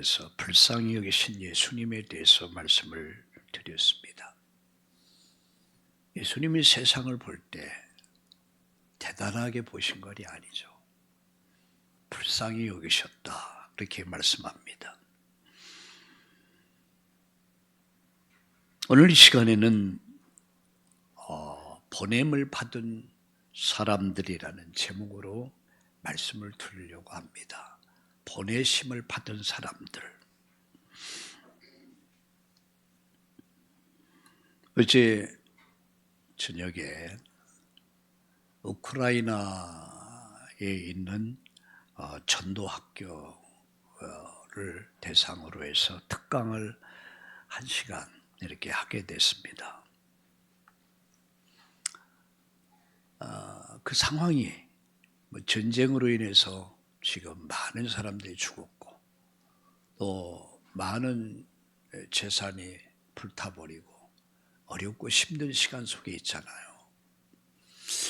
그래서 불쌍히 여기신 예수님에 대해서 말씀을 드렸습니다. 예수님이 세상을 볼 때 대단하게 보신 것이 아니죠. 불쌍히 여기셨다, 그렇게 말씀합니다. 오늘 이 시간에는 보냄을 받은 사람들이라는 제목으로 말씀을 드리려고 합니다. 보내심을 받은 사람들. 어제 저녁에 우크라이나에 있는 전도학교를 대상으로 해서 특강을 1시간 이렇게 하게 됐습니다. 그 상황이 전쟁으로 인해서 지금 많은 사람들이 죽었고 또 많은 재산이 불타버리고 어렵고 힘든 시간 속에 있잖아요.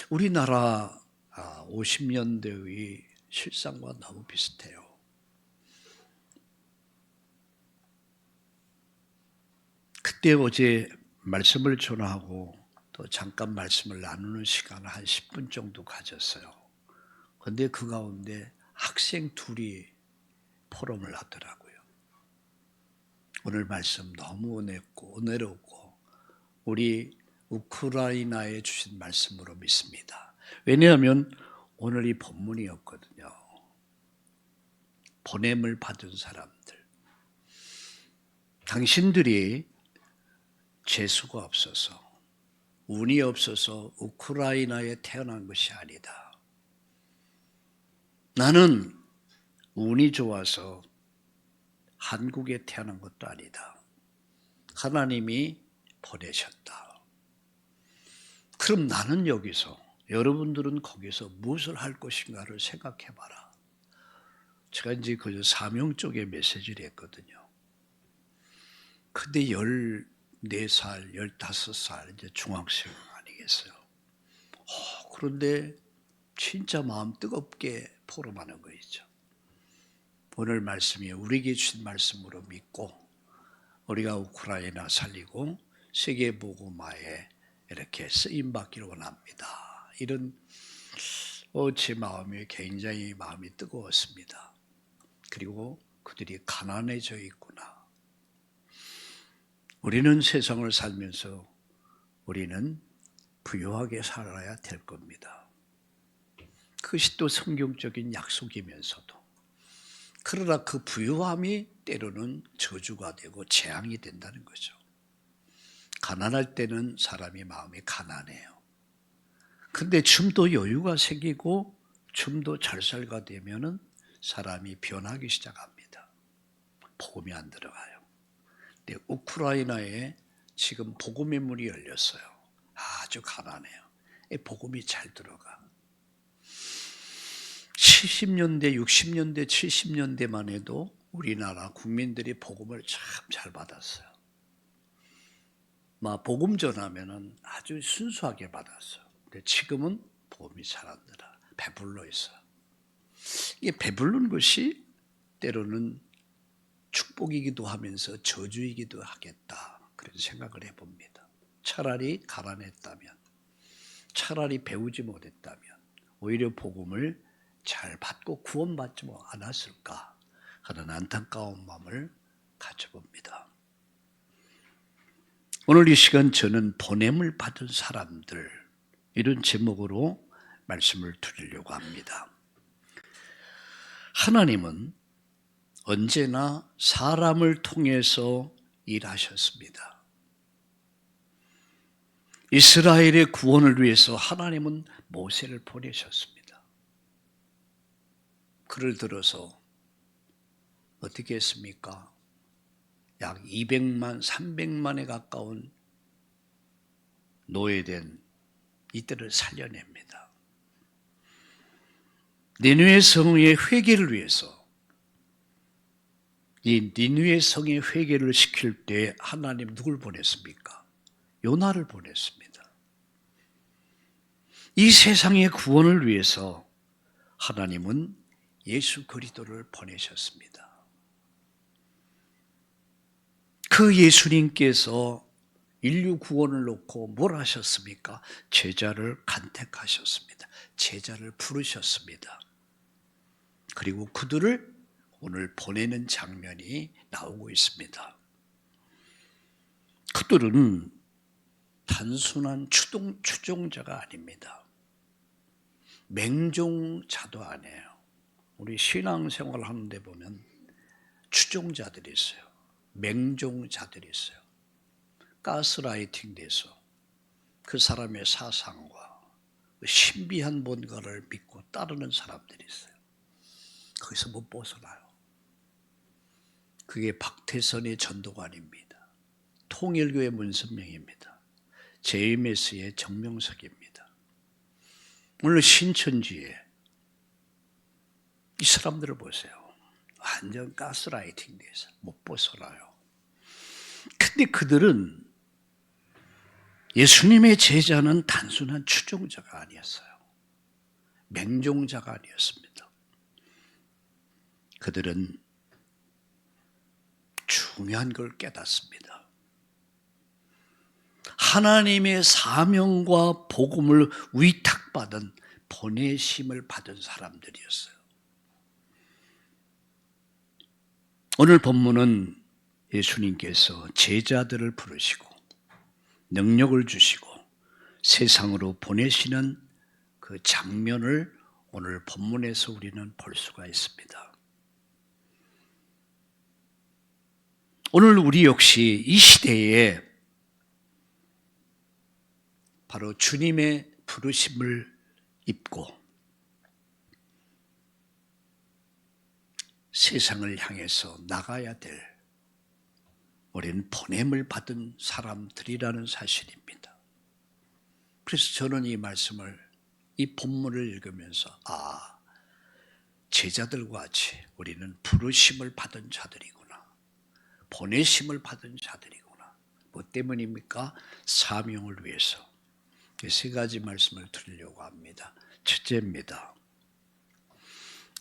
우리나라 50년대의 실상과 너무 비슷해요. 그때 어제 말씀을 전하고 또 잠깐 말씀을 나누는 시간을 한 10분 정도 가졌어요. 그런데 그 가운데 학생 둘이 포럼을 하더라고요. 오늘 말씀 너무 은혜롭고 우리 우크라이나에 주신 말씀으로 믿습니다. 왜냐하면 오늘 이 본문이었거든요. 보냄을 받은 사람들. 당신들이 재수가 없어서 운이 없어서 우크라이나에 태어난 것이 아니다. 나는 운이 좋아서 한국에 태어난 것도 아니다. 하나님이 보내셨다. 그럼 나는 여기서, 여러분들은 거기서 무엇을 할 것인가를 생각해 봐라. 제가 이제 그 사명 쪽에 메시지를 했거든요. 근데 14살, 15살 이제 중학생 아니겠어요. 그런데 진짜 마음 뜨겁게 포럼하는 거 있죠. 오늘 말씀이 우리에게 주신 말씀으로 믿고 우리가 우크라이나 살리고 세계 복음화에 이렇게 쓰임 받기를 원합니다. 이런 제 마음이 굉장히 마음이 뜨거웠습니다. 그리고 그들이 가난해져 있구나. 우리는 세상을 살면서 우리는 부유하게 살아야 될 겁니다. 그것이 또 성경적인 약속이면서도, 그러나 그 부유함이 때로는 저주가 되고 재앙이 된다는 거죠. 가난할 때는 사람이 마음이 가난해요. 근데 좀 더 여유가 생기고 좀 더 잘 살게 되면은 사람이 변하기 시작합니다. 복음이 안 들어가요. 근데 우크라이나에 지금 복음의 문이 열렸어요. 아주 가난해요. 복음이 잘 들어가. 70년대, 60년대, 70년대만 해도 우리나라 국민들이 복음을 참 잘 받았어요. 복음 전하면은 아주 순수하게 받았어요. 근데 지금은 복음이 잘 안 들어. 배불러 있어요. 이게 배부른 것이 때로는 축복이기도 하면서 저주이기도 하겠다, 그런 생각을 해봅니다. 차라리 가난했다면, 차라리 배우지 못했다면 오히려 복음을 잘 받고 구원받지 않았을까 하는 안타까운 마음을 가져봅니다. 오늘 이 시간 저는 보냄을 받은 사람들, 이런 제목으로 말씀을 드리려고 합니다. 하나님은 언제나 사람을 통해서 일하셨습니다. 이스라엘의 구원을 위해서 하나님은 모세를 보내셨습니다. 그를 들어서 어떻게 했습니까? 약 200만, 300만에 가까운 노예된 이들을 살려냅니다. 니느웨 성의 회개를 위해서, 이 니느웨 성의 회개를 시킬 때 하나님 누굴 보냈습니까? 요나를 보냈습니다. 이 세상의 구원을 위해서 하나님은 예수 그리스도를 보내셨습니다. 그 예수님께서 인류 구원을 놓고 뭘 하셨습니까? 제자를 간택하셨습니다. 제자를 부르셨습니다. 그리고 그들을 오늘 보내는 장면이 나오고 있습니다. 그들은 단순한 추종자가 아닙니다. 맹종자도 아니에요. 우리 신앙생활 하는데 보면 추종자들이 있어요. 맹종자들이 있어요. 가스라이팅 돼서 그 사람의 사상과 신비한 뭔가를 믿고 따르는 사람들이 있어요. 거기서 못 벗어나요. 그게 박태선의 전도관입니다. 통일교의 문선명입니다. JMS의 정명석입니다. 오늘 신천지에 이 사람들을 보세요. 완전 가스라이팅 돼서 못 벗어나요. 근데 그들은 예수님의 제자는 단순한 추종자가 아니었어요. 맹종자가 아니었습니다. 그들은 중요한 걸 깨닫습니다. 하나님의 사명과 복음을 위탁받은 보내심을 받은 사람들이었어요. 오늘 본문은 예수님께서 제자들을 부르시고 능력을 주시고 세상으로 보내시는 그 장면을 오늘 본문에서 우리는 볼 수가 있습니다. 오늘 우리 역시 이 시대에 바로 주님의 부르심을 입고 세상을 향해서 나가야 될 우리는 보냄을 받은 사람들이라는 사실입니다. 그래서 저는 이 말씀을, 이 본문을 읽으면서 제자들과 같이 우리는 부르심을 받은 자들이구나. 보내심을 받은 자들이구나. 뭐 때문입니까? 사명을 위해서. 세 가지 말씀을 드리려고 합니다. 첫째입니다.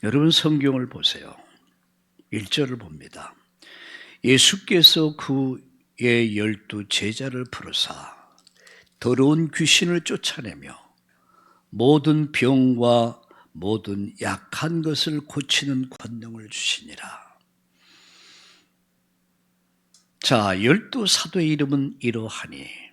여러분 성경을 보세요. 1절을 봅니다. 예수께서 그의 12 제자를 부르사 더러운 귀신을 쫓아내며 모든 병과 모든 약한 것을 고치는 권능을 주시니라. 자, 12 사도의 이름은 이러하니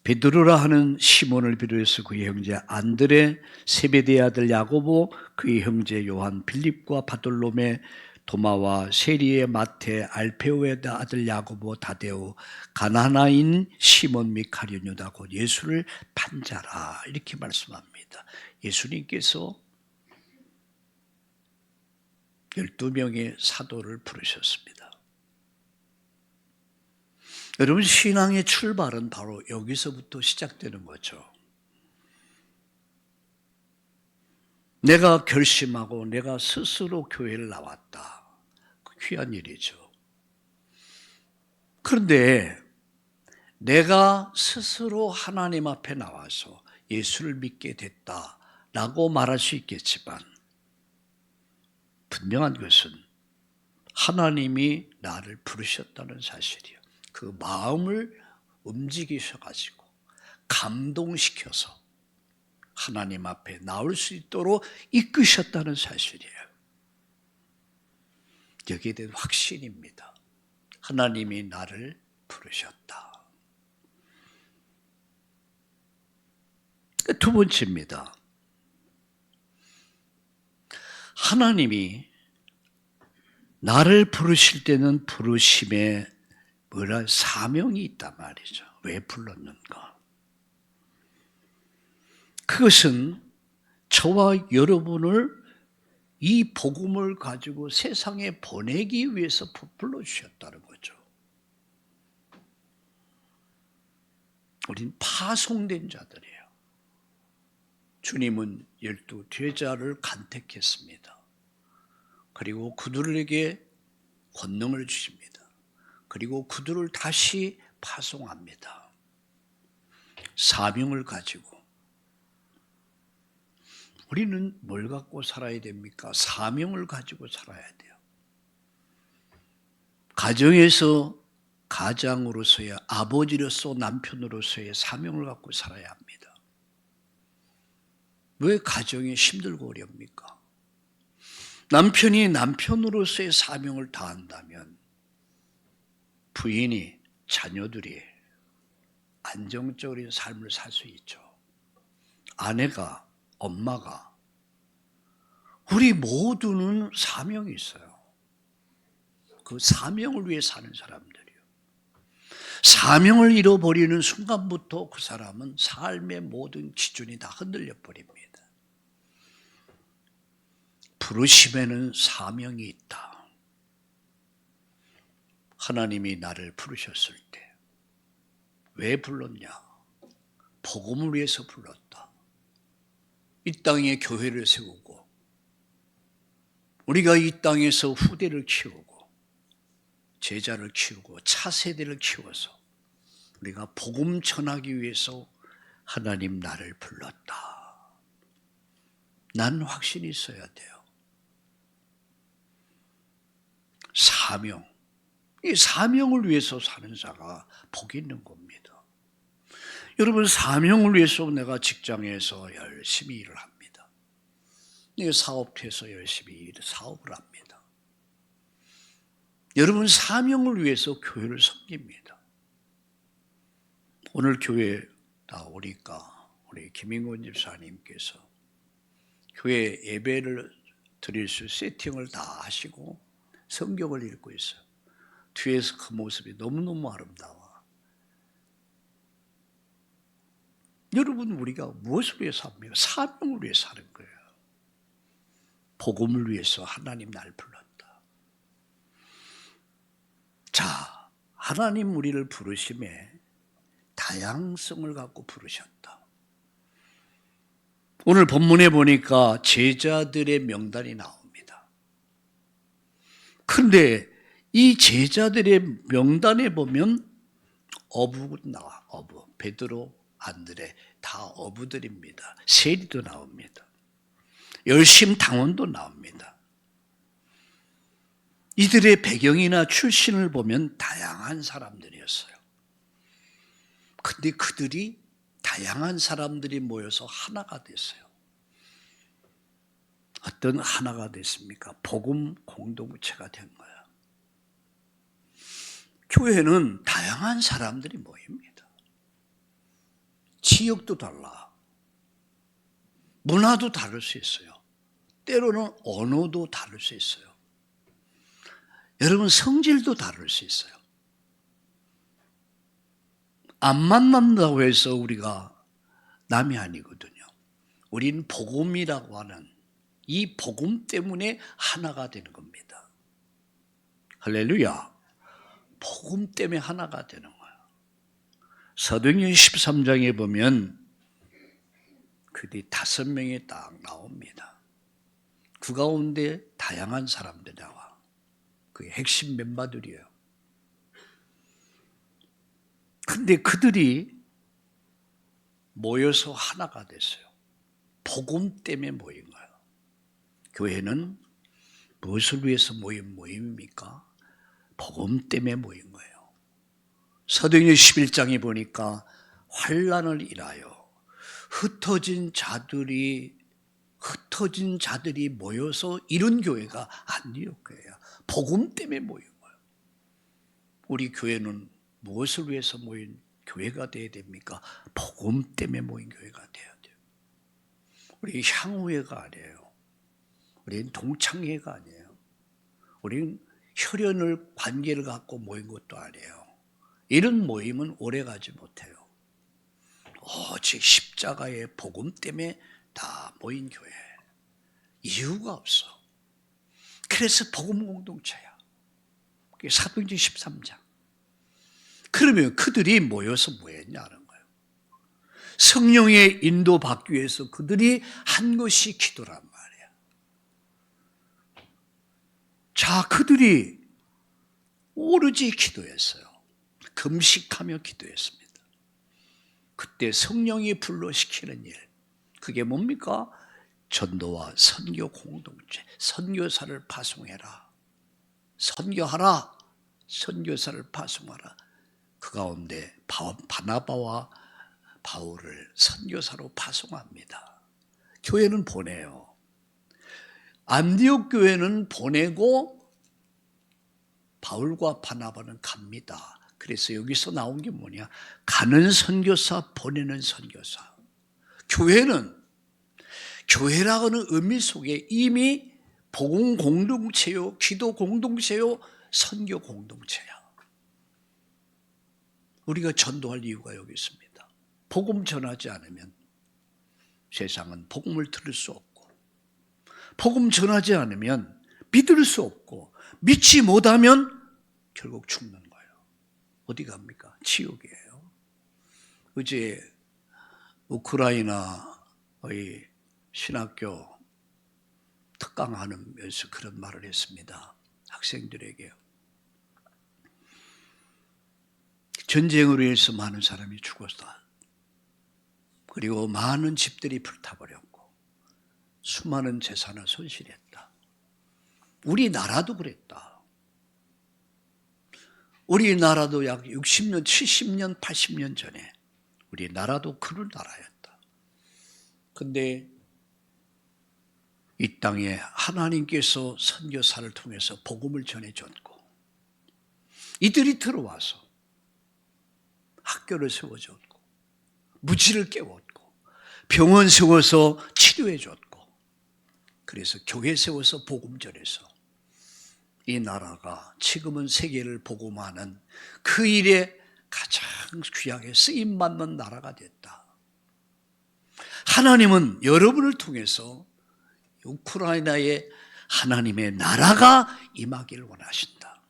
베드로라 하는 시몬을 비롯해서 그의 형제 안드레, 세베대의 아들 야고보, 그의 형제 요한, 빌립과 바돌로메, 도마와 세리의 마태, 알페오의 아들 야고보, 다데오, 가나나인 시몬 및 가룟 유다 곧 예수를 판자라, 이렇게 말씀합니다. 예수님께서 12명의 사도를 부르셨습니다. 여러분 신앙의 출발은 바로 여기서부터 시작되는 거죠. 내가 결심하고 내가 스스로 교회를 나왔다. 귀한 일이죠. 그런데 내가 스스로 하나님 앞에 나와서 예수를 믿게 됐다라고 말할 수 있겠지만 분명한 것은 하나님이 나를 부르셨다는 사실이에요. 그 마음을 움직이셔가지고 감동시켜서 하나님 앞에 나올 수 있도록 이끄셨다는 사실이에요. 여기에 대한 확신입니다. 하나님이 나를 부르셨다. 두 번째입니다. 하나님이 나를 부르실 때는 부르심에 사명이 있단 말이죠. 왜 불렀는가? 그것은 저와 여러분을 이 복음을 가지고 세상에 보내기 위해서 불러주셨다는 거죠. 우린 파송된 자들이에요. 주님은 12 제자를 간택했습니다. 그리고 그들에게 권능을 주십니다. 그리고 그들을 다시 파송합니다. 사명을 가지고. 우리는 뭘 갖고 살아야 됩니까? 사명을 가지고 살아야 돼요. 가정에서 가장으로서의 아버지로서 남편으로서의 사명을 갖고 살아야 합니다. 왜 가정이 힘들고 어렵니까? 남편이 남편으로서의 사명을 다한다면 부인이, 자녀들이 안정적인 삶을 살 수 있죠. 아내가, 엄마가, 우리 모두는 사명이 있어요. 그 사명을 위해 사는 사람들이요. 사명을 잃어버리는 순간부터 그 사람은 삶의 모든 기준이 다 흔들려 버립니다. 부르심에는 사명이 있다. 하나님이 나를 부르셨을 때 왜 불렀냐? 복음을 위해서 불렀다. 이 땅에 교회를 세우고 우리가 이 땅에서 후대를 키우고 제자를 키우고 차세대를 키워서 우리가 복음 전하기 위해서 하나님 나를 불렀다. 난 확신이 있어야 돼요. 사명. 이 사명을 위해서 사는 자가 복이 있는 겁니다. 여러분, 사명을 위해서 내가 직장에서 열심히 일을 합니다. 사업해서 열심히 사업을 합니다. 여러분, 사명을 위해서 교회를 섬깁니다. 오늘 교회 나오니까 우리 김인권 집사님께서 교회 예배를 드릴 수 세팅을 다 하시고 성경을 읽고 있어요. 뒤에서 그 모습이 너무너무 아름다워. 여러분, 우리가 무엇을 위해서 삽니까? 사명을 위해 사는 거예요. 복음을 위해서 하나님 날 불렀다. 자, 하나님 우리를 부르심에 다양성을 갖고 부르셨다. 오늘 본문에 보니까 제자들의 명단이 나옵니다. 그런데 이 제자들의 명단에 보면 어부가 나와. 어부. 베드로, 안드레 다 어부들입니다. 세리도 나옵니다. 열심 당원도 나옵니다. 이들의 배경이나 출신을 보면 다양한 사람들이었어요. 근데 그들이 다양한 사람들이 모여서 하나가 됐어요. 어떤 하나가 됐습니까? 복음 공동체가 된 거예요. 교회는 다양한 사람들이 모입니다. 지역도 달라. 문화도 다를 수 있어요. 때로는 언어도 다를 수 있어요. 여러분, 성질도 다를 수 있어요. 안 만난다고 해서 우리가 남이 아니거든요. 우리는 복음이라고 하는 이 복음 때문에 하나가 되는 겁니다. 할렐루야. 복음 때문에 하나가 되는 거예요. 사도행전 13장에 보면 그들이 5명이 딱 나옵니다. 그 가운데 다양한 사람들이 나와. 그게 핵심 멤버들이에요. 근데 그들이 모여서 하나가 됐어요. 복음 때문에 모인 거예요. 교회는 무엇을 위해서 모인 모임입니까? 복음 때문에 모인 거예요. 사도행전 11장에 보니까 환난을 인하여 흩어진 자들이 모여서 이룬 교회가 안디옥 교회예요. 복음 때문에 모인 거예요. 우리 교회는 무엇을 위해서 모인 교회가 되어야 됩니까? 복음 때문에 모인 교회가 되어야 돼요. 우리 향후회가 아니에요. 우리는 동창회가 아니에요. 우리는 혈연을 관계를 갖고 모인 것도 아니에요. 이런 모임은 오래가지 못해요. 오직 십자가의 복음 때문에 다 모인 교회. 이유가 없어. 그래서 복음 공동체야. 그게 사도행전 13장. 그러면 그들이 모여서 뭐 했냐는 거예요. 성령의 인도받기 위해서 그들이 한 것이 기도란 말이야. 자, 그들이 오로지 기도했어요. 금식하며 기도했습니다. 그때 성령이 불러시키는 일, 그게 뭡니까? 전도와 선교 공동체, 선교사를 파송해라, 선교하라, 선교사를 파송하라. 그 가운데 바나바와 바울을 선교사로 파송합니다. 교회는 보내요. 안디옥 교회는 보내고 바울과 바나바는 갑니다. 그래서 여기서 나온 게 뭐냐? 가는 선교사, 보내는 선교사. 교회는 교회라고는 의미 속에 이미 복음 공동체요, 기도 공동체요, 선교 공동체야. 우리가 전도할 이유가 여기 있습니다. 복음 전하지 않으면 세상은 복음을 들을 수 없고, 복음 전하지 않으면 믿을 수 없고, 믿지 못하면 결국 죽는 거예요. 어디 갑니까? 지옥이에요. 어제 우크라이나의 신학교 특강하면서 그런 말을 했습니다. 학생들에게. 전쟁으로 인해서 많은 사람이 죽었다. 그리고 많은 집들이 불타버렸고 수많은 재산을 손실했다. 우리나라도 그랬다. 우리나라도 약 60년, 70년, 80년 전에 우리나라도 그런 나라였다. 근데 이 땅에 하나님께서 선교사를 통해서 복음을 전해줬고 이들이 들어와서 학교를 세워줬고 무지를 깨웠고 병원 세워서 치료해줬고 그래서 교회 세워서 복음 전해서 이 나라가 지금은 세계를 복음하는 그 일에 가장 귀하게 쓰임받는 나라가 됐다. 하나님은 여러분을 통해서 우크라이나에 하나님의 나라가 임하기를 원하신다.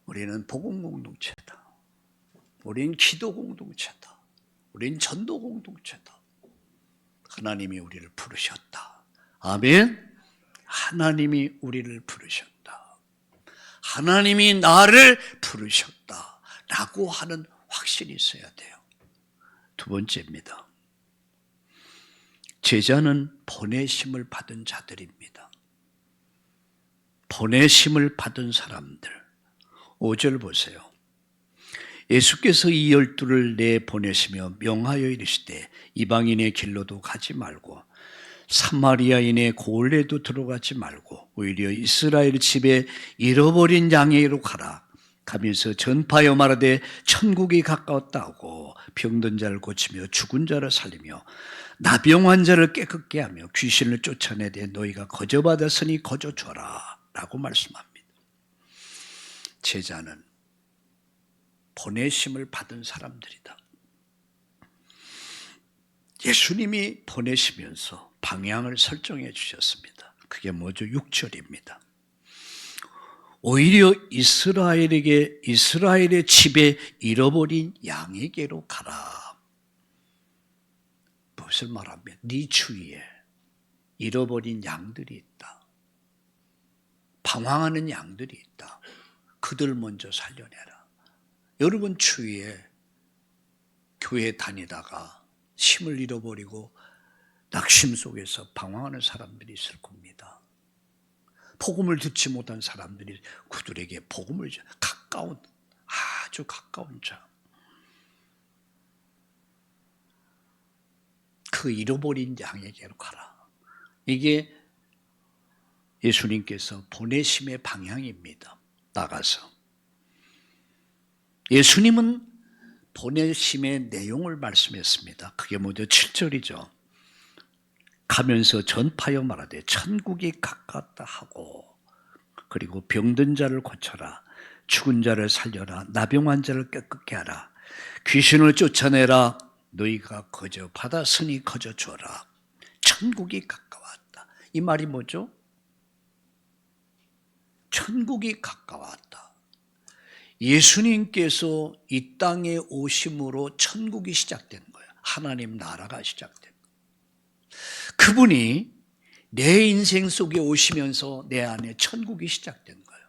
우리는 복음 공동체다. 우리는 기도 공동체다. 우리는 전도 공동체다. 하나님이 우리를 부르셨다. 아멘. 하나님이 우리를 부르셨다. 하나님이 나를 부르셨다. 라고 하는 확신이 있어야 돼요. 두 번째입니다. 제자는 보내심을 받은 자들입니다. 보내심을 받은 사람들. 5절 보세요. 예수께서 이 12를 내보내시며 명하여 이르시되 이방인의 길로도 가지 말고 사마리아인의 고을에도 들어가지 말고 오히려 이스라엘 집에 잃어버린 양에게로 가라. 가면서 전파하여 말하되 천국이 가까웠다 하고 병든 자를 고치며 죽은 자를 살리며 나병 자를 깨끗게 하며 귀신을 쫓아내되 너희가 거저받았으니 거저 줘라 라고 말씀합니다. 제자는 보내심을 받은 사람들이다. 예수님이 보내시면서 방향을 설정해 주셨습니다. 그게 뭐죠? 6절입니다. 오히려 이스라엘의 집에 잃어버린 양에게로 가라. 무엇을 말하면 네 주위에 잃어버린 양들이 있다. 방황하는 양들이 있다. 그들 먼저 살려내라. 여러분 주위에 교회 다니다가 힘을 잃어버리고 낙심 속에서 방황하는 사람들이 있을 겁니다. 복음을 듣지 못한 사람들이 그들에게 복음을 가까운 아주 가까운 자. 그 잃어버린 양에게로 가라. 이게 예수님께서 보내심의 방향입니다. 나가서. 예수님은 보내심의 내용을 말씀했습니다. 그게 뭐죠? 7절이죠. 가면서 전파하여 말하되 천국이 가깝다 하고 그리고 병든 자를 고쳐라. 죽은 자를 살려라. 나병한 자를 깨끗게 하라. 귀신을 쫓아내라. 너희가 거저 받았으니 거저 줘라. 천국이 가까웠다. 이 말이 뭐죠? 천국이 가까웠다. 예수님께서 이 땅에 오심으로 천국이 시작된 거예요. 하나님 나라가 시작된 거예요. 그분이 내 인생 속에 오시면서 내 안에 천국이 시작된 거예요.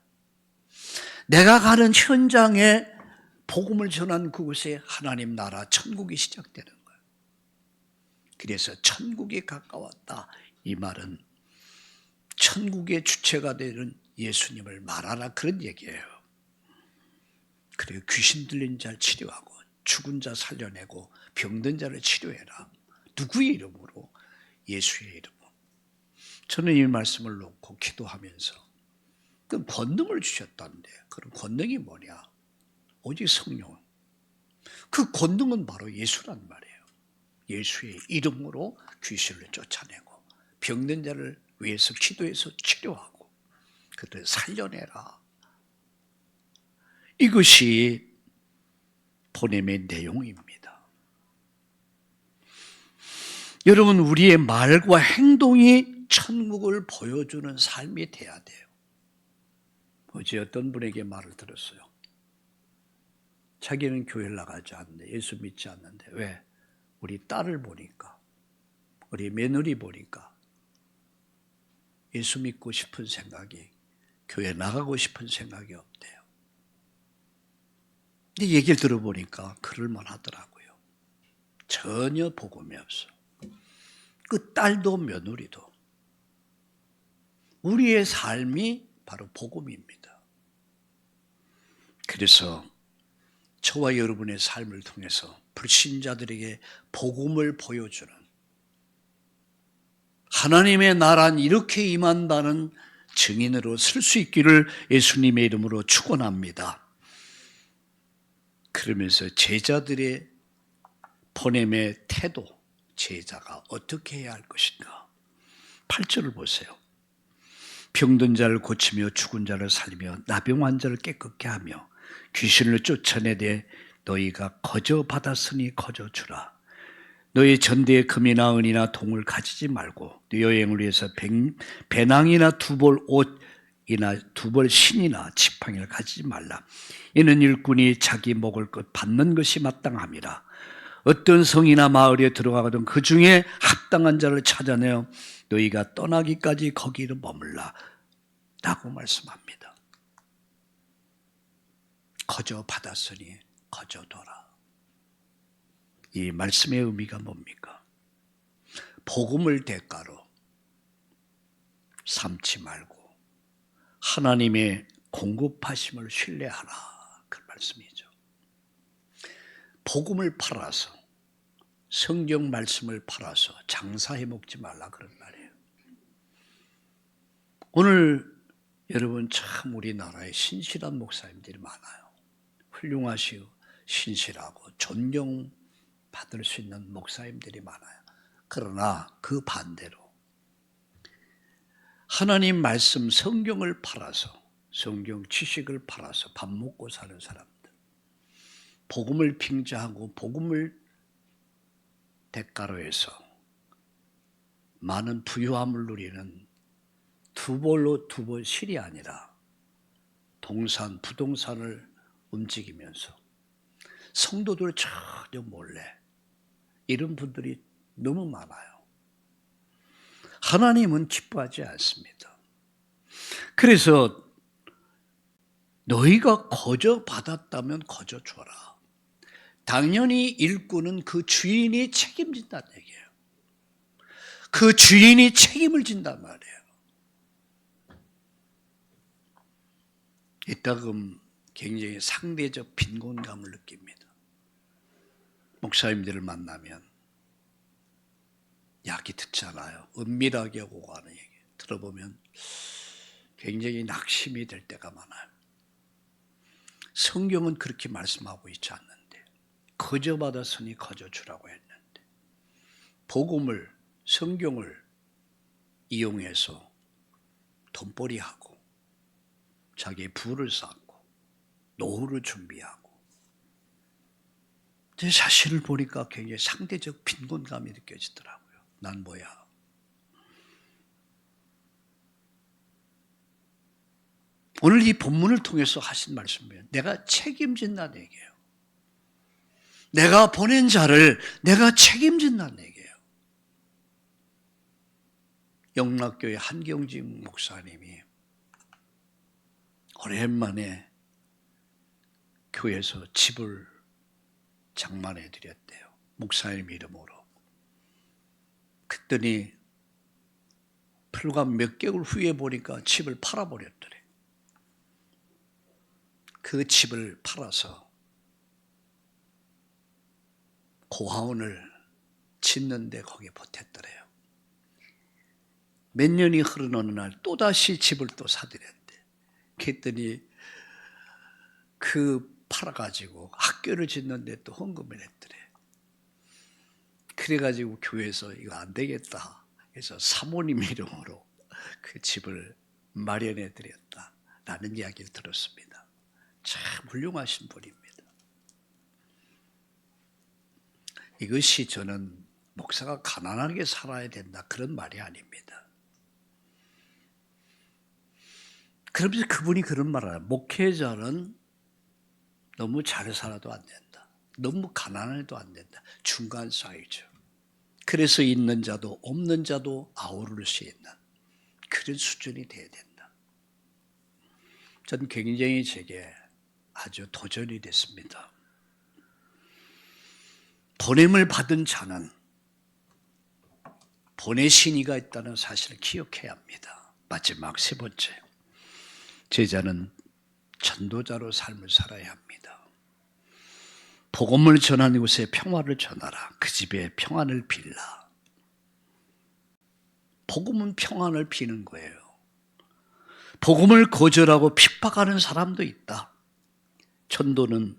내가 가는 현장에 복음을 전한 그곳에 하나님 나라 천국이 시작되는 거예요. 그래서 천국이 가까웠다. 이 말은 천국의 주체가 되는 예수님을 말하라 그런 얘기예요. 그리고 귀신 들린 자를 치료하고 죽은 자 살려내고 병든 자를 치료해라. 누구의 이름으로? 예수의 이름으로. 저는 이 말씀을 놓고 기도하면서 그 권능을 주셨다는데 그런 권능이 뭐냐? 오직 성령. 그 권능은 바로 예수란 말이에요. 예수의 이름으로 귀신을 쫓아내고 병든 자를 위해서 기도해서 치료하고 그들을 살려내라. 이것이 보냄의 내용입니다. 여러분, 우리의 말과 행동이 천국을 보여주는 삶이 돼야 돼요. 어제 어떤 분에게 말을 들었어요. 자기는 교회를 나가지 않는데 예수 믿지 않는데 왜? 우리 딸을 보니까 우리 며느리 보니까 예수 믿고 싶은 생각이 교회 나가고 싶은 생각이 없대요. 근데 얘기를 들어보니까 그럴만 하더라고요. 전혀 복음이 없어. 그 딸도 며느리도 우리의 삶이 바로 복음입니다. 그래서 저와 여러분의 삶을 통해서 불신자들에게 복음을 보여주는 하나님의 나라는 이렇게 임한다는 증인으로 설 수 있기를 예수님의 이름으로 축원합니다. 그러면서 제자들의 보냄의 태도, 제자가 어떻게 해야 할 것인가? 8절을 보세요. 병든 자를 고치며 죽은 자를 살리며 나병 환자를 깨끗게 하며 귀신을 쫓아내되 너희가 거저 받았으니 거저 주라. 너희 전대에 금이나 은이나 동을 가지지 말고 여행을 위해서 배낭이나 두 벌 옷이나 두 벌 신이나 지팡이를 가지지 말라. 이는 일꾼이 자기 먹을 것 받는 것이 마땅함이라. 어떤 성이나 마을에 들어가거든 그 중에 합당한 자를 찾아내어 너희가 떠나기까지 거기를 머물라 라고 말씀합니다. 거저 받았으니 거저 둬라. 이 말씀의 의미가 뭡니까? 복음을 대가로 삼지 말고 하나님의 공급하심을 신뢰하라. 그 말씀이죠. 복음을 팔아서 성경 말씀을 팔아서 장사해 먹지 말라 그런 말이에요. 오늘 여러분 참 우리나라에 신실한 목사님들이 많아요. 훌륭하시고 신실하고 존경받을 수 있는 목사님들이 많아요. 그러나 그 반대로 하나님 말씀 성경을 팔아서 성경 지식을 팔아서 밥 먹고 사는 사람들, 복음을 빙자하고 복음을 대가로 해서 많은 부유함을 누리는 두 벌로 두 벌 실이 아니라 부동산을 움직이면서 성도들 전혀 몰래 이런 분들이 너무 많아요. 하나님은 기뻐하지 않습니다. 그래서 너희가 거저 받았다면 거저 줘라. 당연히 일꾼은 그 주인이 책임진다는 얘기예요. 그 주인이 책임을 진단 말이에요. 이따금 굉장히 상대적 빈곤감을 느낍니다. 목사님들을 만나면 약이 듣잖아요. 은밀하게 오고 가는 얘기 들어보면 굉장히 낙심이 될 때가 많아요. 성경은 그렇게 말씀하고 있지 않는데 거저 받았으니 거저 주라고 했는데 복음을 성경을 이용해서 돈벌이하고 자기의 부를 쌓고 노후를 준비하고 제 자신을 보니까 굉장히 상대적 빈곤감이 느껴지더라고요. 난 뭐야? 오늘 이 본문을 통해서 하신 말씀이에요. 내가 책임진다는 얘기예요. 내가 보낸 자를 내가 책임진다는 얘기예요. 영락교회 한경진 목사님이 오랜만에 교회에서 집을 장만해 드렸대요. 목사님 이름으로. 그랬더니 불과 몇 개월 후에 보니까 집을 팔아버렸더래. 그 집을 팔아서 고아원을 짓는데 거기에 보탰더래요. 몇 년이 흐른 어느 날 또다시 집을 또 사들였대. 그랬더니 그 팔아가지고 학교를 짓는데 또 헌금을 했더래. 그래가지고 교회에서 이거 안 되겠다 해서 사모님 이름으로 그 집을 마련해 드렸다라는 이야기를 들었습니다. 참 훌륭하신 분입니다. 이것이 저는 목사가 가난하게 살아야 된다 그런 말이 아닙니다. 그러면서 그분이 그런 말을 해요. 목회자는 너무 잘 살아도 안 된다. 너무 가난해도 안 된다. 중간 사이즈. 그래서 있는 자도 없는 자도 아우를 수 있는 그런 수준이 돼야 된다. 전 굉장히 제게 아주 도전이 됐습니다. 보냄을 받은 자는 보내신 이가 있다는 사실을 기억해야 합니다. 마지막 세 번째, 제자는 전도자로 삶을 살아야 합니다. 복음을 전하는 곳에 평화를 전하라. 그 집에 평안을 빌라. 복음은 평안을 비는 거예요. 복음을 거절하고 핍박하는 사람도 있다. 전도는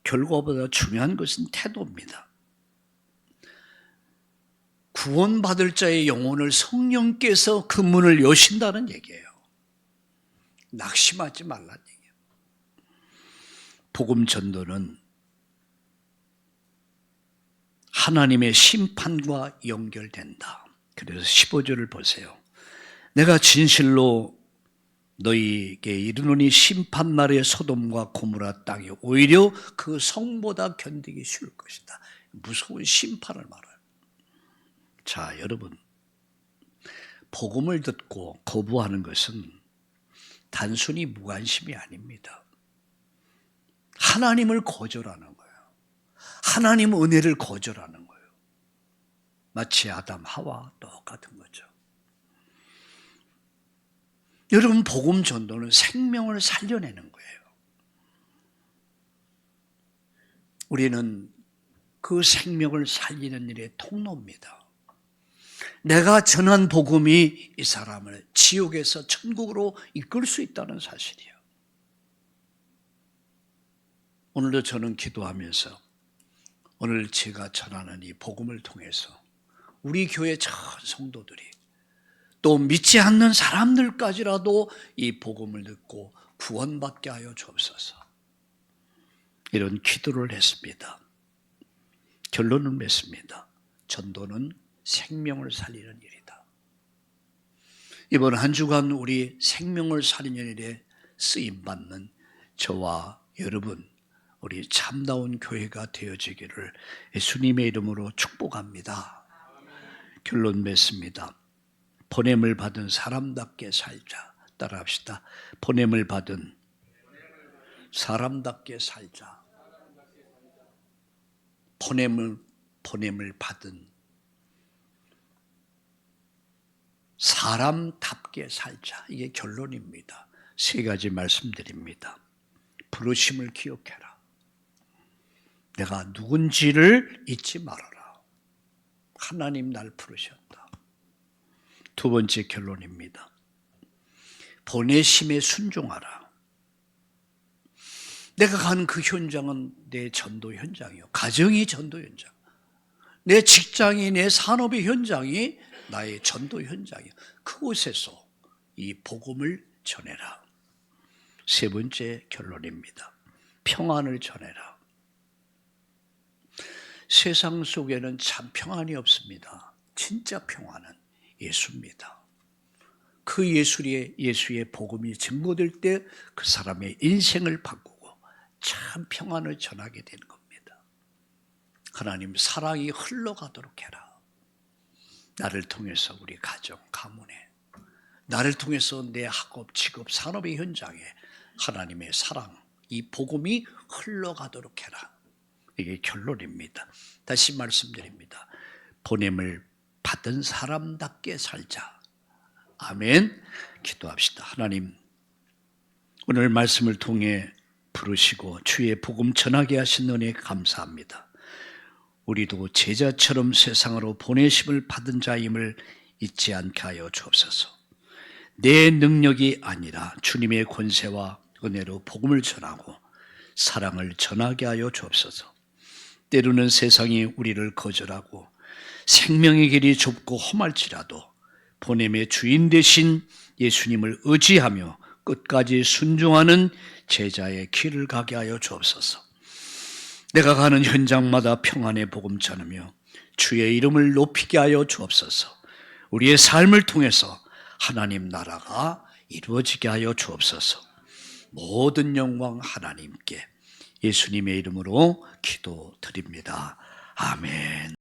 결과보다 중요한 것은 태도입니다. 구원받을 자의 영혼을 성령께서 그 문을 여신다는 얘기예요. 낙심하지 말라는 얘기예요. 복음 전도는 하나님의 심판과 연결된다. 그래서 15절을 보세요. 내가 진실로 너희에게 이르노니 심판날의 소돔과 고모라 땅이 오히려 그 성보다 견디기 쉬울 것이다. 무서운 심판을 말해요. 자, 여러분, 복음을 듣고 거부하는 것은 단순히 무관심이 아닙니다. 하나님을 거절하는 거예요. 하나님 은혜를 거절하는 거예요. 마치 아담, 하와 똑같은 거죠. 여러분, 복음 전도는 생명을 살려내는 거예요. 우리는 그 생명을 살리는 일의 통로입니다. 내가 전한 복음이 이 사람을 지옥에서 천국으로 이끌 수 있다는 사실이에요. 오늘도 저는 기도하면서 오늘 제가 전하는 이 복음을 통해서 우리 교회 전 성도들이 또 믿지 않는 사람들까지라도 이 복음을 듣고 구원받게 하여 주옵소서. 이런 기도를 했습니다. 결론은 맺습니다. 전도는 생명을 살리는 일이다. 이번 한 주간 우리 생명을 살리는 일에 쓰임받는 저와 여러분, 우리 참다운 교회가 되어지기를 예수님의 이름으로 축복합니다. 결론 맺습니다. 보냄을 받은 사람답게 살자. 따라합시다. 보냄을 받은 사람답게 살자. 보냄을 받은 사람답게 살자. 이게 결론입니다. 세 가지 말씀드립니다. 부르심을 기억해라. 내가 누군지를 잊지 말아라. 하나님 날 부르셨다. 두 번째 결론입니다. 보내심에 순종하라. 내가 가는 그 현장은 내 전도 현장이요. 가정이 전도 현장. 내 직장이, 내 산업의 현장이 나의 전도 현장이요. 그곳에서 이 복음을 전해라. 세 번째 결론입니다. 평안을 전해라. 세상 속에는 참 평안이 없습니다. 진짜 평안은 예수입니다. 그 예수의 복음이 증거될 때 그 사람의 인생을 바꾸고 참 평안을 전하게 되는 겁니다. 하나님 사랑이 흘러가도록 해라. 나를 통해서 우리 가정, 가문에, 나를 통해서 내 학업, 직업, 산업의 현장에 하나님의 사랑, 이 복음이 흘러가도록 해라. 이게 결론입니다. 다시 말씀드립니다. 보냄을 받은 사람답게 살자. 아멘. 기도합시다. 하나님, 오늘 말씀을 통해 부르시고 주의 복음 전하게 하신 은혜에 감사합니다. 우리도 제자처럼 세상으로 보내심을 받은 자임을 잊지 않게 하여 주옵소서. 내 능력이 아니라 주님의 권세와 은혜로 복음을 전하고 사랑을 전하게 하여 주옵소서. 때로는 세상이 우리를 거절하고 생명의 길이 좁고 험할지라도 보냄의 주인 되신 예수님을 의지하며 끝까지 순종하는 제자의 길을 가게 하여 주옵소서. 내가 가는 현장마다 평안의 복음 전하며 주의 이름을 높이게 하여 주옵소서. 우리의 삶을 통해서 하나님 나라가 이루어지게 하여 주옵소서. 모든 영광 하나님께 예수님의 이름으로 기도드립니다. 아멘.